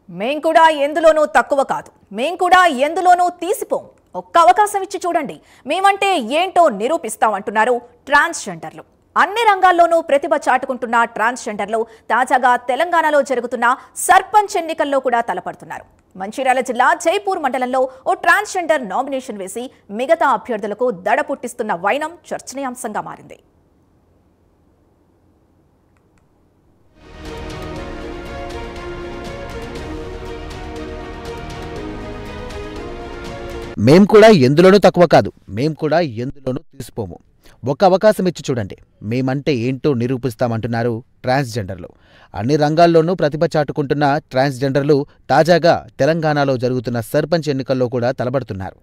మేం కూడా ఎందులోనూ తక్కువ కాదు, మేం కూడా ఎందులోనూ తీసిపోం. ఒక్క అవకాశం ఇచ్చి చూడండి, మేమంటే ఏంటో నిరూపిస్తామంటున్నారు ట్రాన్స్జెండర్లు. అన్ని రంగాల్లోనూ ప్రతిభ చాటుకుంటున్న ట్రాన్స్జెండర్లు తాజాగా తెలంగాణలో జరుగుతున్న సర్పంచ్ ఎన్నికల్లో కూడా తలపడుతున్నారు. మంచిర్యాల జిల్లా జైపూర్ మండలంలో ఓ ట్రాన్స్జెండర్ నామినేషన్ వేసి మిగతా అభ్యర్థులకు దడ పుట్టిస్తున్న వైనం చర్చనీయాంశంగా మారింది. మేం కూడా ఎందులోనూ తక్కువ కాదు, మేం కూడా ఎందులోనూ తీసిపోము. ఒక్క అవకాశం ఇచ్చి చూడండి, మేమంటే ఏంటో నిరూపిస్తామంటున్నారు ట్రాన్స్జెండర్లు. అన్ని రంగాల్లోనూ ప్రతిభ చాటుకుంటున్న ట్రాన్స్జెండర్లు తాజాగా తెలంగాణలో జరుగుతున్న సర్పంచ్ ఎన్నికల్లో కూడా తలబడుతున్నారు.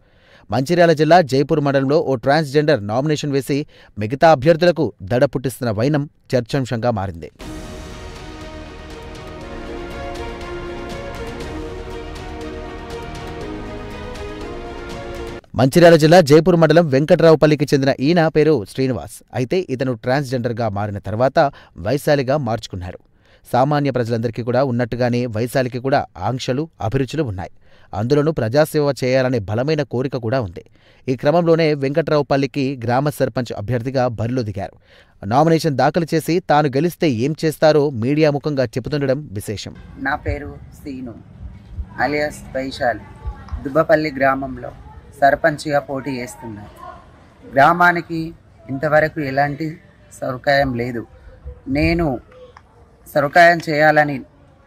మంచిర్యాల జిల్లా జైపూర్ మండలంలో ఓ ట్రాన్స్జెండర్ నామినేషన్ వేసి మిగతా అభ్యర్థులకు దడ పుట్టిస్తున్న వైనం చర్చాంశంగా మారింది. మంచిర్యాల జిల్లా జైపూర్ మండలం వెంకట్రావుపల్లికి చెందిన ఈయన పేరు శ్రీనివాస్. అయితే ఇతను ట్రాన్స్జెండర్గా మారిన తర్వాత వైశాలిగా మార్చుకున్నాడు. సామాన్య ప్రజలందరికీ కూడా ఉన్నట్టుగానే వైశాలికి కూడా ఆంక్షలు, అభిరుచులు ఉన్నాయి. అందులోనూ ప్రజాసేవ చేయాలనే బలమైన కోరిక కూడా ఉంది. ఈ క్రమంలోనే వెంకట్రావుపల్లికి గ్రామ సర్పంచ్ అభ్యర్థిగా బరిలో దిగారు. నామినేషన్ దాఖలు చేసి తాను గెలిస్తే ఏం చేస్తారో మీడియా ముఖంగా చెబుతుండడం విశేషం. నా పేరు శ్రీను అలియాస్ వైశాలి. దుబ్బపల్లి గ్రామంలో సర్పంచ్గా పోటీ చేస్తున్నారు. గ్రామానికి ఇంతవరకు ఎలాంటి సౌకర్యం లేదు. నేను సౌకర్యం చేయాలని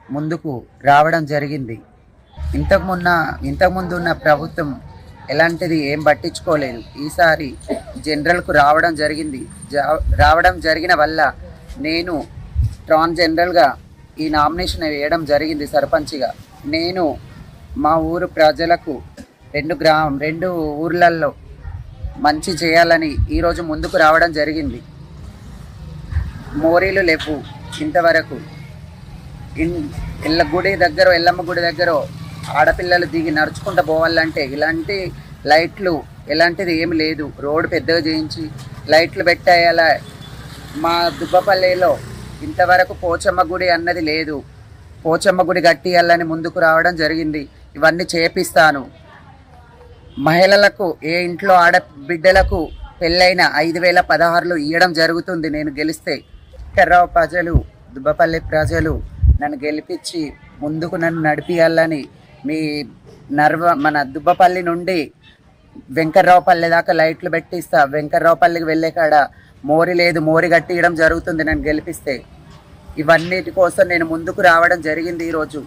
ముందుకు రావడం జరిగింది. ఇంతకుముందు ఉన్న ప్రభుత్వం ఎలాంటిది ఏం పట్టించుకోలేదు. ఈసారి జనరల్కు రావడం జరిగిన వల్ల నేను ట్రాన్స్జెండర్గా ఈ నామినేషన్ వేయడం జరిగింది సర్పంచ్గా. నేను మా ఊరు ప్రజలకు రెండు ఊర్లలో మంచి చేయాలని ఈరోజు ముందుకు రావడం జరిగింది. మోరీలు లేవు ఇంతవరకు. ఎల్లమ్మ గుడి దగ్గర ఆడపిల్లలు దిగి నడుచుకుంటూ పోవాలంటే ఇలాంటి లైట్లు ఎలాంటిది ఏమి లేదు. రోడ్డు పెద్దగా చేయించి లైట్లు పెట్టేయాల. మా దుబ్బపల్లిలో ఇంతవరకు పోచమ్మ గుడి అన్నది లేదు. పోచమ్మ గుడి కట్టియాలని ముందుకు రావడం జరిగింది. ఇవన్నీ చేపిస్తాను. మహిళలకు ఏ ఇంట్లో ఆడబిడ్డలకు పెళ్ళైన 5,016 ఇవ్వడం జరుగుతుంది నేను గెలిస్తే. కర్రావు ప్రజలు, దుబ్బపల్లి ప్రజలు నన్ను గెలిపించి ముందుకు నన్ను నడిపియాలని మన దుబ్బపల్లి నుండి వెంకట్రావుపల్లి దాకా లైట్లు పెట్టిస్తా. వెంకట్రావుపల్లికి వెళ్ళే కాడ మోరి లేదు, మోరి కట్టియడం జరుగుతుంది నన్ను గెలిపిస్తే. ఇవన్నిటి కోసం నేను ముందుకు రావడం జరిగింది ఈరోజు.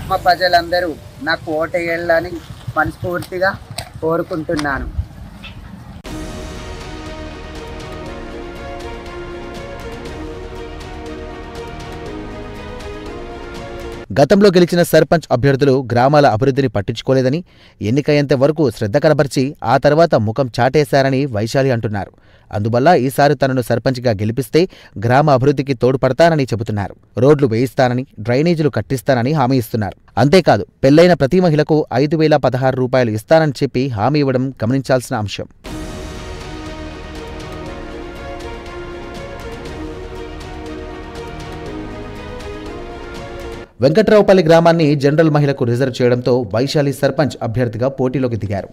మా ప్రజలందరూ నాకు ఓటేయాలని మనస్ఫూర్తిగా కోరుకుంటున్నాను. గతంలో గెలిచిన సర్పంచ్ అభ్యర్థులు గ్రామాల అభివృద్ధిని పట్టించుకోలేదని, ఎన్నికయ్యేంత వరకు శ్రద్ధ కనబర్చి ఆ తర్వాత ముఖం చాటేశారని వైశాలి అంటున్నారు. అందువల్ల ఈసారి తనను సర్పంచ్గా గెలిపిస్తే గ్రామ అభివృద్ధికి తోడ్పడతానని చెబుతున్నారు. రోడ్లు వేయిస్తానని, డ్రైనేజీలు కట్టిస్తానని హామీ ఇస్తున్నారు. అంతేకాదు పెళ్లైన ప్రతి మహిళకు 5,016 రూపాయలు ఇస్తానని చెప్పి హామీ ఇవ్వడం గమనించాల్సిన అంశం. వెంకట్రావుపల్లి గ్రామాన్ని జనరల్ మహిళకు రిజర్వ్ చేయడంతో వైశాలి సర్పంచ్ అభ్యర్థిగా పోటీలోకి దిగారు.